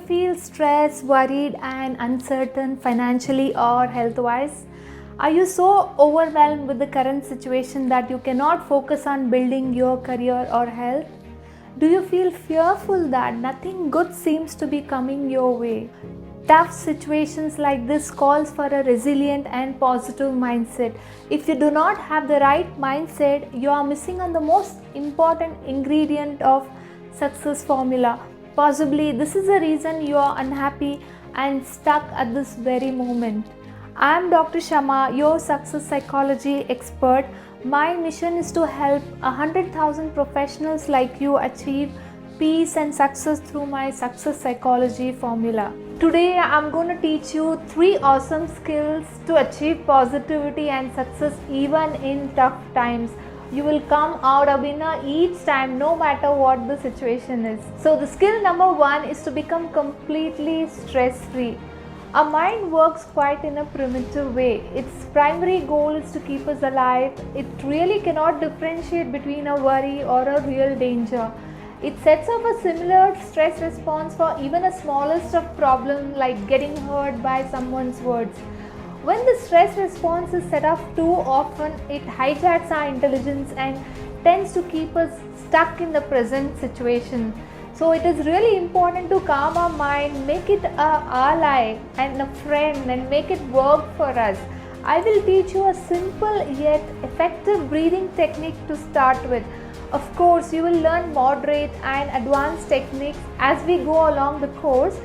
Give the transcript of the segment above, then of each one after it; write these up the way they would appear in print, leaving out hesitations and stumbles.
feel stressed, worried and uncertain financially or health-wise? Are you so overwhelmed with the current situation that you cannot focus on building your career or health? Do you feel fearful that nothing good seems to be coming your way? Tough situations like this calls for a resilient and positive mindset. If you do not have the right mindset, you are missing on the most important ingredient of success formula. Possibly this is the reason you are unhappy and stuck at this very moment. I am Dr. Shama, your success psychology expert. My mission is to help 100,000 professionals like you achieve peace and success through my success psychology formula. Today I am going to teach you 3 awesome skills to achieve positivity and success even in tough times. You will come out a winner each time, no matter what the situation is. So the skill number 1 is to become completely stress-free. Our mind works quite in a primitive way. Its primary goal is to keep us alive. It really cannot differentiate between a worry or a real danger. It sets off a similar stress response for even a smallest of problem like getting hurt by someone's words. When the stress response is set off too often, it hijacks our intelligence and tends to keep us stuck in the present situation. So it is really important to calm our mind, make it an ally and a friend and make it work for us. I will teach you a simple yet effective breathing technique to start with. Of course, you will learn moderate and advanced techniques as we go along the course.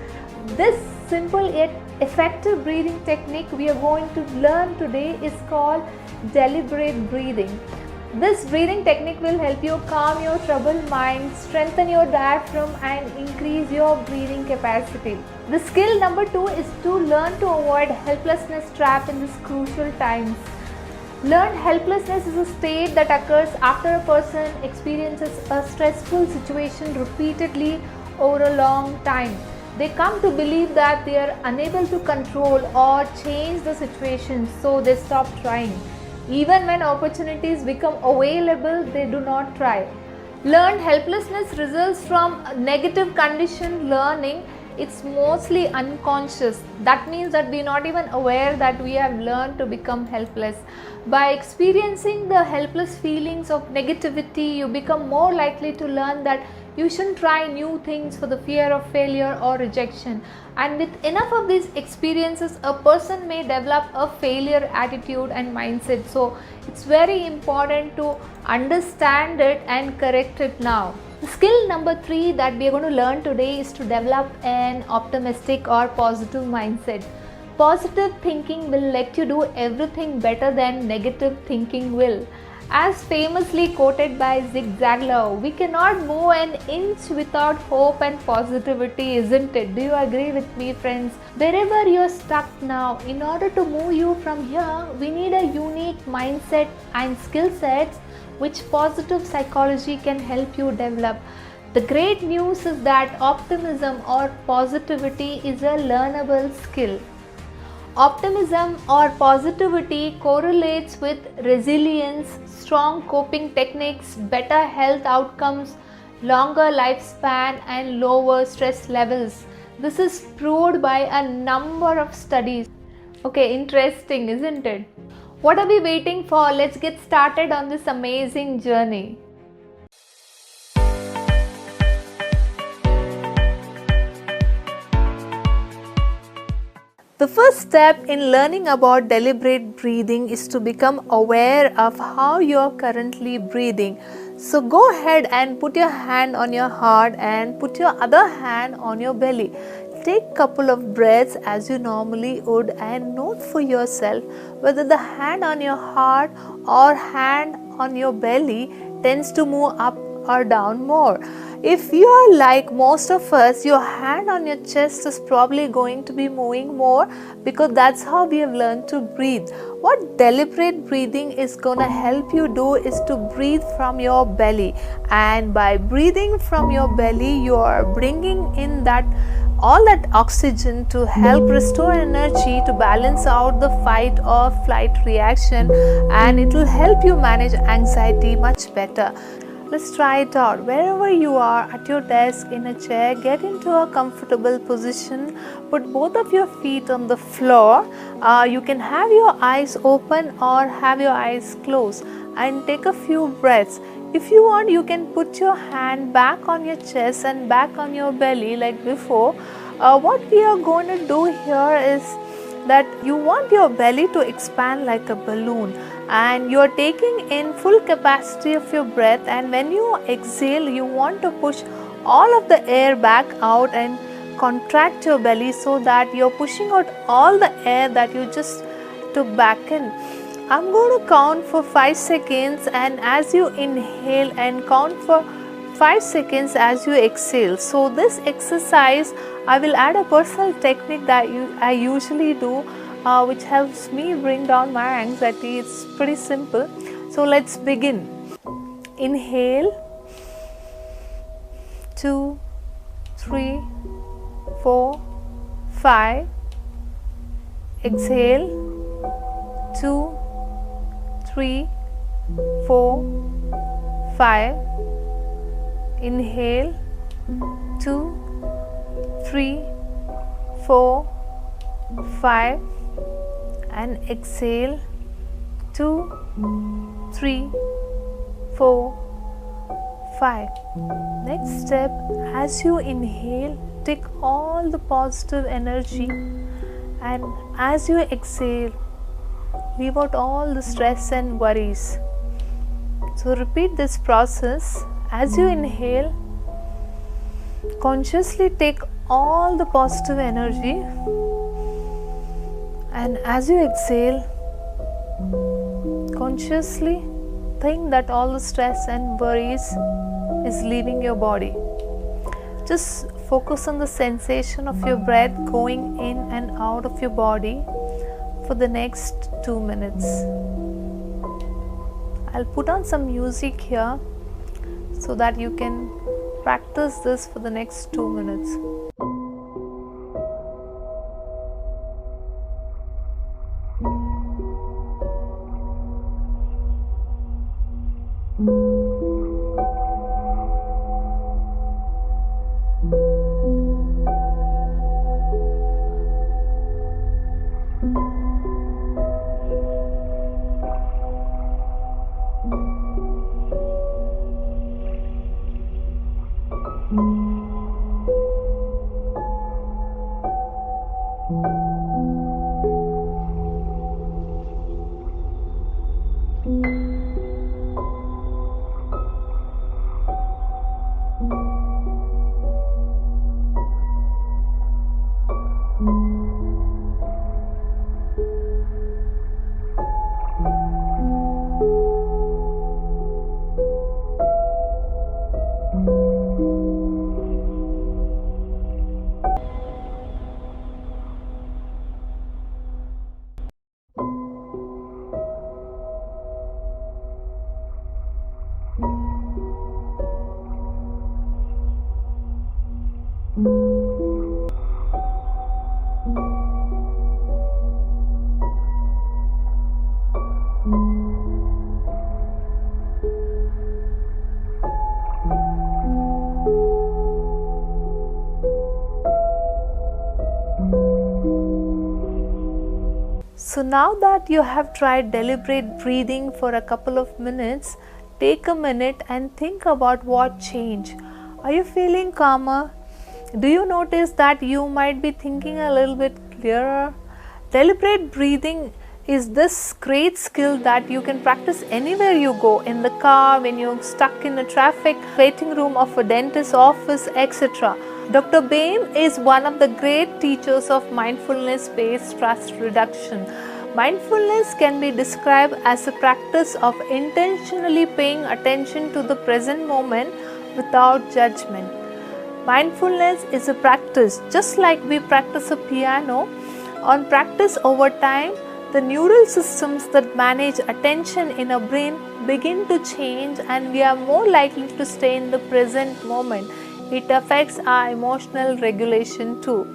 This simple yet effective breathing technique we are going to learn today is called deliberate breathing. This breathing technique will help you calm your troubled mind, strengthen your diaphragm and increase your breathing capacity. The skill number 2 is to learn to avoid helplessness trap in these crucial times. Learned helplessness is a state that occurs after a person experiences a stressful situation repeatedly over a long time. They come to believe that they are unable to control or change the situation, so they stop trying. Even when opportunities become available, they do not try. Learned helplessness results from negative conditioned learning. It's mostly unconscious. That means that we are not even aware that we have learned to become helpless. By experiencing the helpless feelings of negativity, you become more likely to learn that you shouldn't try new things for the fear of failure or rejection. And with enough of these experiences, a person may develop a failure attitude and mindset. So it's very important to understand it and correct it now. The skill number 3 that we are going to learn today is to develop an optimistic or positive mindset. Positive thinking will let you do everything better than negative thinking will. As famously quoted by Zig Ziglar, we cannot move an inch without hope and positivity, isn't it? Do you agree with me, friends? Wherever you're stuck now, in order to move you from here, we need a unique mindset and skill sets which positive psychology can help you develop. The great news is that optimism or positivity is a learnable skill. Optimism or positivity correlates with resilience, strong coping techniques, better health outcomes, longer lifespan and lower stress levels. This is proved by a number of studies. Okay, interesting, isn't it? What are we waiting for? Let's get started on this amazing journey. The first step in learning about deliberate breathing is to become aware of how you are currently breathing. So go ahead and put your hand on your heart and put your other hand on your belly. Take a couple of breaths as you normally would and note for yourself whether the hand on your heart or hand on your belly tends to move up or down more. If you are like most of us, your hand on your chest is probably going to be moving more because that's how we have learned to breathe. What deliberate breathing is going to help you do is to breathe from your belly, and by breathing from your belly you are bringing in all that oxygen to help restore energy to balance out the fight or flight reaction, and it will help you manage anxiety much better. Let's try it out. Wherever you are, at your desk, in a chair, get into a comfortable position. Put both of your feet on the floor. You can have your eyes open or have your eyes closed and take a few breaths. If you want, you can put your hand back on your chest and back on your belly like before. What we are going to do here is that you want your belly to expand like a balloon, and you are taking in full capacity of your breath, and when you exhale you want to push all of the air back out and contract your belly so that you're pushing out all the air that you just took back in. I'm going to count for 5 seconds, and as you inhale, and count for 5 seconds as you exhale. So this exercise, I will add a personal technique that I usually do, which helps me bring down my anxiety. It's pretty simple. So let's begin. Inhale, 2, 3, 4, 5. Exhale, 2, 3, 4, 5. Inhale, 2, 3, 4, 5, and exhale, 2, 3, 4, 5. Next step, as you inhale, take all the positive energy, and as you exhale, leave out all the stress and worries. So repeat this process. As you inhale, consciously take all the positive energy, and as you exhale, consciously think that all the stress and worries is leaving your body. Just focus on the sensation of your breath going in and out of your body for the next 2 minutes. I'll put on some music here so that you can practice this for the next 2 minutes. So now that you have tried deliberate breathing for a couple of minutes, take a minute and think about what changed. Are you feeling calmer? Do you notice that you might be thinking a little bit clearer? Deliberate breathing is this great skill that you can practice anywhere you go, in the car, when you're stuck in the traffic, waiting room of a dentist's office, etc. Dr. Bain is one of the great teachers of mindfulness-based stress reduction. Mindfulness can be described as a practice of intentionally paying attention to the present moment without judgment. Mindfulness is a practice, just like we practice a piano. On practice over time, the neural systems that manage attention in our brain begin to change, and we are more likely to stay in the present moment. It affects our emotional regulation too.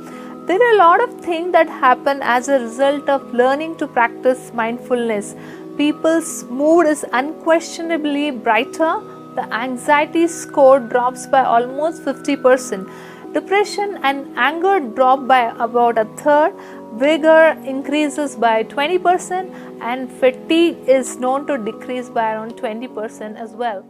There are a lot of things that happen as a result of learning to practice mindfulness. People's mood is unquestionably brighter, the anxiety score drops by almost 50%. Depression and anger drop by about a third, vigor increases by 20%, and fatigue is known to decrease by around 20% as well.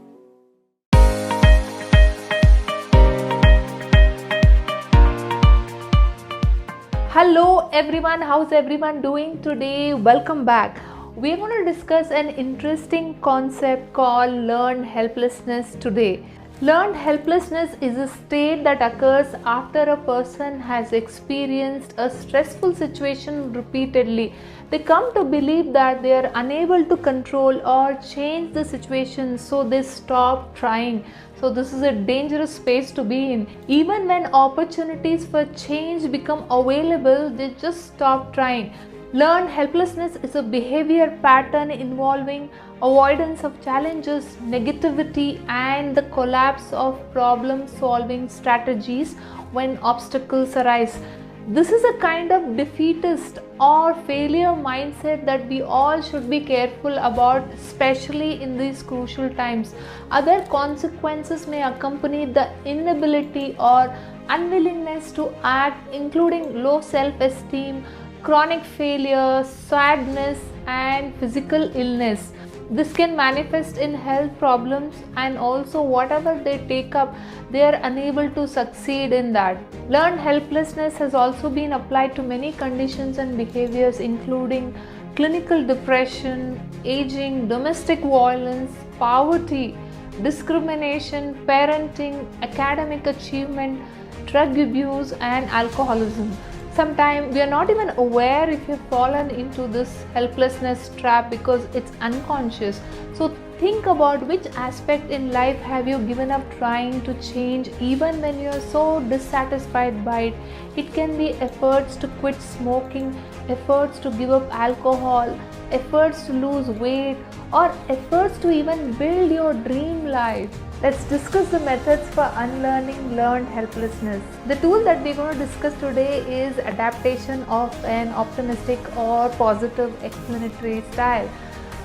Hello everyone, how's everyone doing today? Welcome back. We are going to discuss an interesting concept called learned helplessness today. Learned helplessness is a state that occurs after a person has experienced a stressful situation repeatedly. They come to believe that they are unable to control or change the situation, so they stop trying. So this is a dangerous space to be in. Even when opportunities for change become available, they just stop trying. Learned helplessness is a behavior pattern involving avoidance of challenges, negativity, and the collapse of problem-solving strategies when obstacles arise. This is a kind of defeatist or failure mindset that we all should be careful about, especially in these crucial times. Other consequences may accompany the inability or unwillingness to act, including low self-esteem, chronic failure, sadness, and physical illness. This can manifest in health problems, and also whatever they take up, they are unable to succeed in that. Learned helplessness has also been applied to many conditions and behaviors, including clinical depression, aging, domestic violence, poverty, discrimination, parenting, academic achievement, drug abuse, and alcoholism. Sometimes we are not even aware if you've fallen into this helplessness trap because it's unconscious. So think about which aspect in life have you given up trying to change even when you're so dissatisfied by it. It can be efforts to quit smoking, efforts to give up alcohol, efforts to lose weight, or efforts to even build your dream life. Let's discuss the methods for unlearning learned helplessness. The tool that we're going to discuss today is adaptation of an optimistic or positive explanatory style.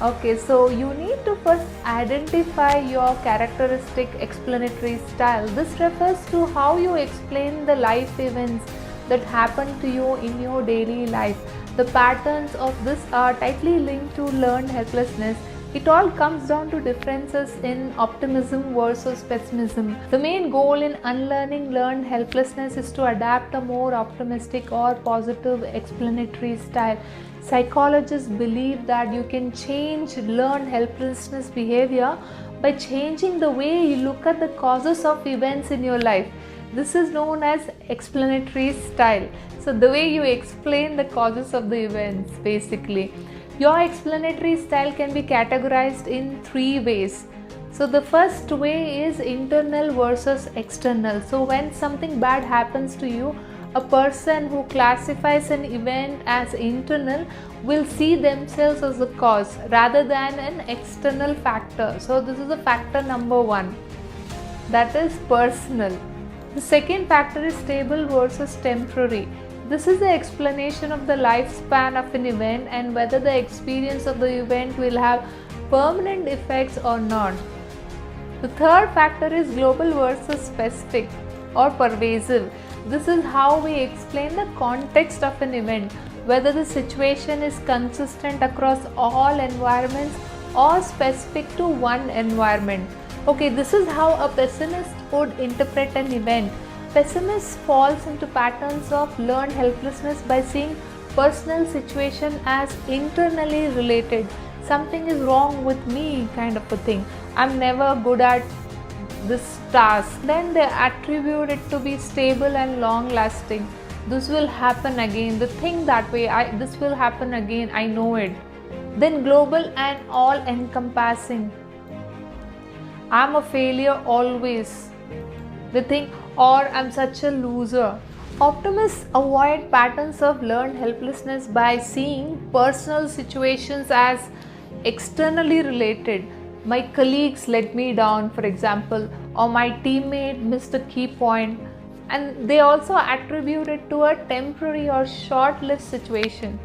Okay, so you need to first identify your characteristic explanatory style. This refers to how you explain the life events that happen to you in your daily life. The patterns of this are tightly linked to learned helplessness. It all comes down to differences in optimism versus pessimism. The main goal in unlearning learned helplessness is to adapt a more optimistic or positive explanatory style. Psychologists believe that you can change learned helplessness behavior by changing the way you look at the causes of events in your life. This is known as explanatory style. So the way you explain the causes of the events, basically. Your explanatory style can be categorized in three ways. So the first way is internal versus external. So when something bad happens to you, a person who classifies an event as internal will see themselves as the cause rather than an external factor. So this is the factor number one. That is personal. The second factor is stable versus temporary. This is the explanation of the lifespan of an event and whether the experience of the event will have permanent effects or not. The third factor is global versus specific or pervasive. This is how we explain the context of an event, whether the situation is consistent across all environments or specific to one environment. Okay, this is how a pessimist would interpret an event. Pessimist falls into patterns of learned helplessness by seeing personal situation as internally related. Something is wrong with me, kind of a thing. I'm never good at this task. Then they attribute it to be stable and long lasting. This will happen again. They think that way. This will happen again. I know it. Then global and all encompassing. I'm a failure always. They think, or I'm such a loser. Optimists avoid patterns of learned helplessness by seeing personal situations as externally related. My colleagues let me down, for example, or my teammate missed a key point, and they also attribute it to a temporary or short-lived situation.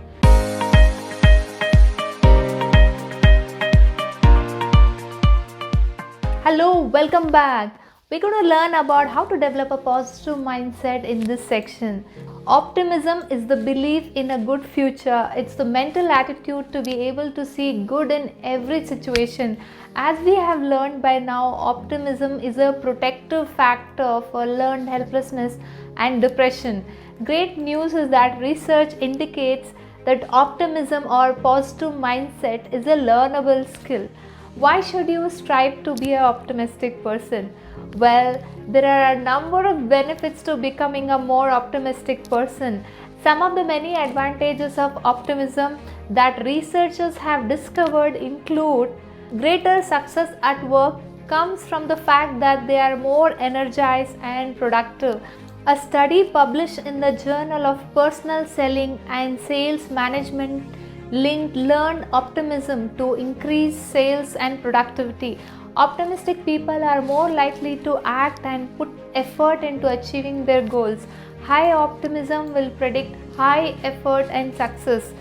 Hello, welcome back. We're going to learn about how to develop a positive mindset in this section. Optimism is the belief in a good future. It's the mental attitude to be able to see good in every situation. As we have learned by now, optimism is a protective factor for learned helplessness and depression. Great news is that research indicates that optimism or positive mindset is a learnable skill. Why should you strive to be an optimistic person? Well, there are a number of benefits to becoming a more optimistic person. Some of the many advantages of optimism that researchers have discovered include greater success at work comes from the fact that they are more energized and productive. A study published in the Journal of Personal Selling and Sales Management linked learned optimism to increase sales and productivity. Optimistic people are more likely to act and put effort into achieving their goals. High optimism will predict high effort and success,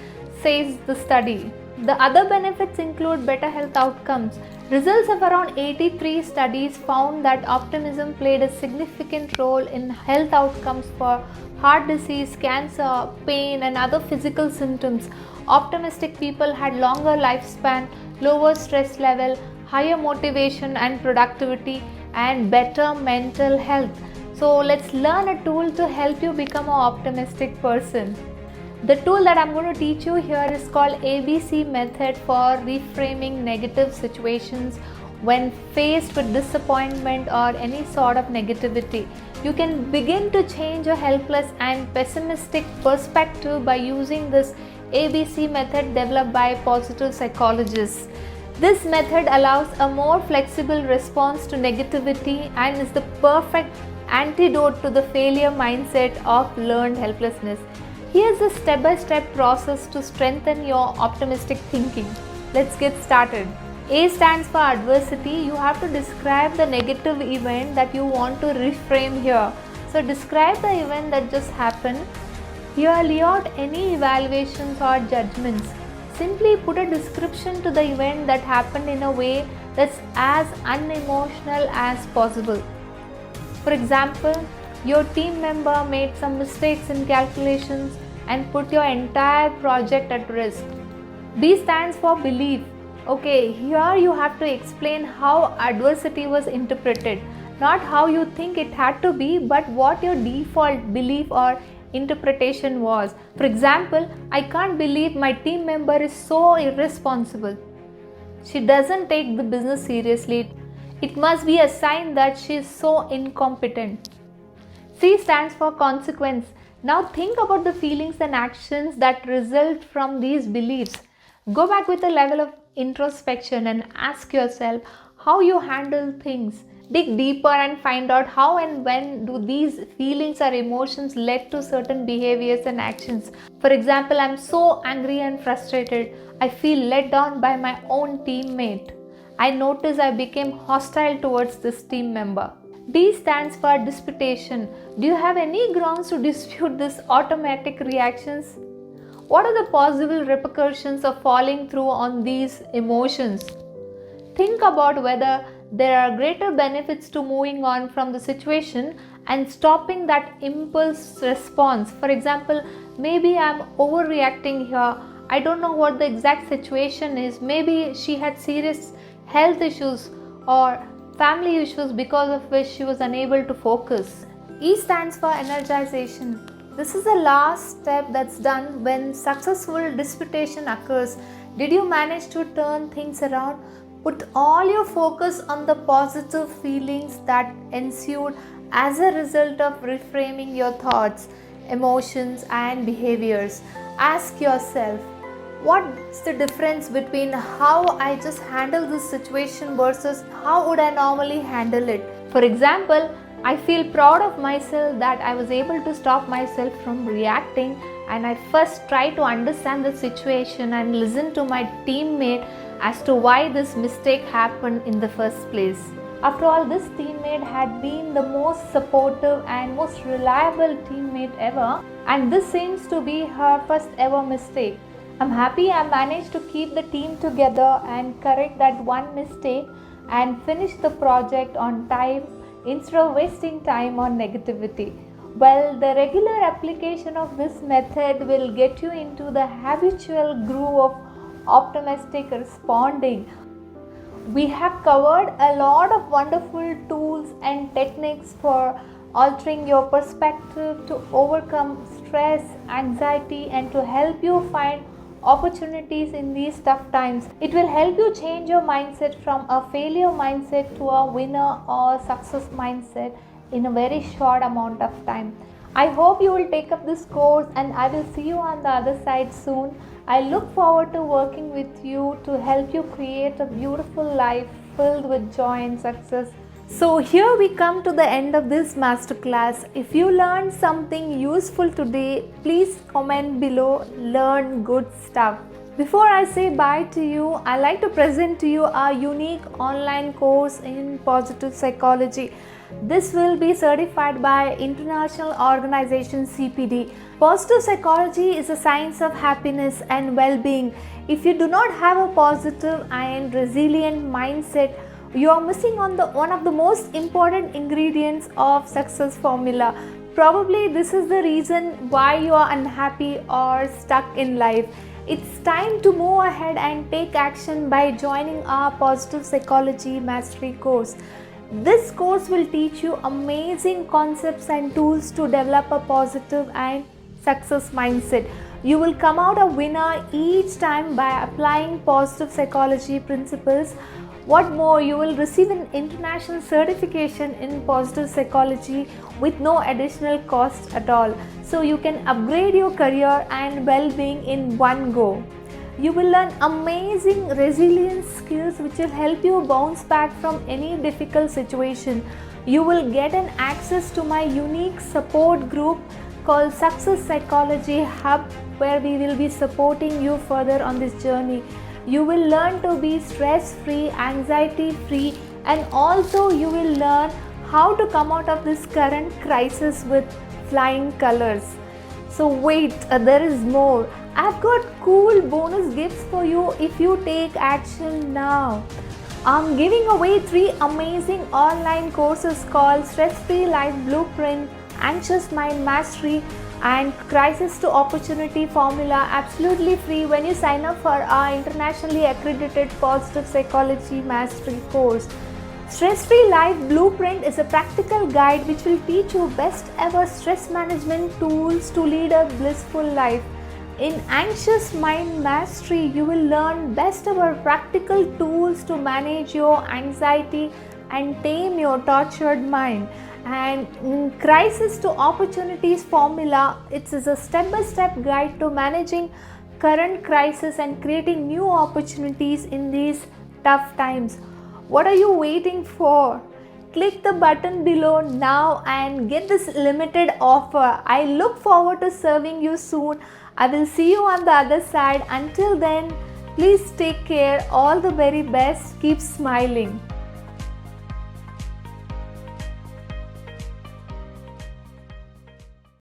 says the study. The other benefits include better health outcomes. Results of around 83 studies found that optimism played a significant role in health outcomes for heart disease, cancer, pain, and other physical symptoms. Optimistic people had longer lifespan, lower stress level, higher motivation and productivity, and better mental health. So let's learn a tool to help you become an optimistic person. The tool that I'm going to teach you here is called ABC method for reframing negative situations when faced with disappointment or any sort of negativity. You can begin to change your helpless and pessimistic perspective by using this ABC method developed by positive psychologists. This method allows a more flexible response to negativity and is the perfect antidote to the failure mindset of learned helplessness. Here's a step-by-step process to strengthen your optimistic thinking. Let's get started. A stands for adversity. You have to describe the negative event that you want to reframe here. So describe the event that just happened. Here, leave out any evaluations or judgments. Simply put a description to the event that happened in a way that's as unemotional as possible. For example, your team member made some mistakes in calculations and put your entire project at risk. B stands for belief. Okay, here you have to explain how adversity was interpreted. Not how you think it had to be, but what your default belief or interpretation was. For example, I can't believe my team member is so irresponsible. She doesn't take the business seriously. It must be a sign that she is so incompetent. C stands for consequence. Now think about the feelings and actions that result from these beliefs. Go back with a level of introspection and ask yourself how you handle things. Dig deeper and find out how and when do these feelings or emotions led to certain behaviors and actions. For example, I'm so angry and frustrated. I feel let down by my own teammate. I notice I became hostile towards this team member. D stands for disputation. Do you have any grounds to dispute these automatic reactions? What are the possible repercussions of following through on these emotions? Think about whether there are greater benefits to moving on from the situation and stopping that impulse response. For example, maybe I'm overreacting here. I don't know what the exact situation is. Maybe she had serious health issues or family issues because of which she was unable to focus. E stands for energization. This is the last step that's done when successful disputation occurs. Did you manage to turn things around? Put all your focus on the positive feelings that ensued as a result of reframing your thoughts, emotions, and behaviors. Ask yourself, what's the difference between how I just handle this situation versus how would I normally handle it? For example, I feel proud of myself that I was able to stop myself from reacting, and I first try to understand the situation and listen to my teammate as to why this mistake happened in the first place. After all, this teammate had been the most supportive and most reliable teammate ever, and this seems to be her first ever mistake. I'm happy I managed to keep the team together and correct that one mistake, and finish the project on time instead of wasting time on negativity. Well, the regular application of this method will get you into the habitual groove of optimistic responding. We have covered a lot of wonderful tools and techniques for altering your perspective to overcome stress, anxiety, and to help you find opportunities in these tough times. It will help you change your mindset from a failure mindset to a winner or success mindset in a very short amount of time. I hope you will take up this course, and I will see you on the other side soon. I look forward to working with you to help you create a beautiful life filled with joy and success. So here we come to the end of this masterclass. If you learned something useful today, please comment below, learn good stuff. Before I say bye to you, I like to present to you our unique online course in positive psychology. This will be certified by International Organization CPD. Positive psychology is a science of happiness and well-being. If you do not have a positive and resilient mindset, you are missing on one of the most important ingredients of success formula. Probably this is the reason why you are unhappy or stuck in life. It's time to move ahead and take action by joining our Positive Psychology Mastery course. This course will teach you amazing concepts and tools to develop a positive and success mindset. You will come out a winner each time by applying positive psychology principles. What more, you will receive an international certification in positive psychology with no additional cost at all. So you can upgrade your career and well-being in one go. You will learn amazing resilience skills which will help you bounce back from any difficult situation. You will get an access to my unique support group called Success Psychology Hub, where we will be supporting you further on this journey. You will learn to be stress-free, anxiety-free, and also you will learn how to come out of this current crisis with flying colors. So wait, there is more. I've got cool bonus gifts for you if you take action now. I'm giving away 3 amazing online courses called Stress-Free Life Blueprint, Anxious Mind Mastery, and Crisis to Opportunity Formula absolutely free when you sign up for our internationally accredited Positive Psychology Mastery course. Stress-Free Life Blueprint is a practical guide which will teach you best ever stress management tools to lead a blissful life. In Anxious Mind Mastery, you will learn best ever practical tools to manage your anxiety and tame your tortured mind. And in Crisis to Opportunities Formula, it is a step-by-step guide to managing current crisis and creating new opportunities in these tough times. What are you waiting for? Click the button below now and get this limited offer. I look forward to serving you soon. I will see you on the other side. Until then, please take care. All the very best. Keep smiling.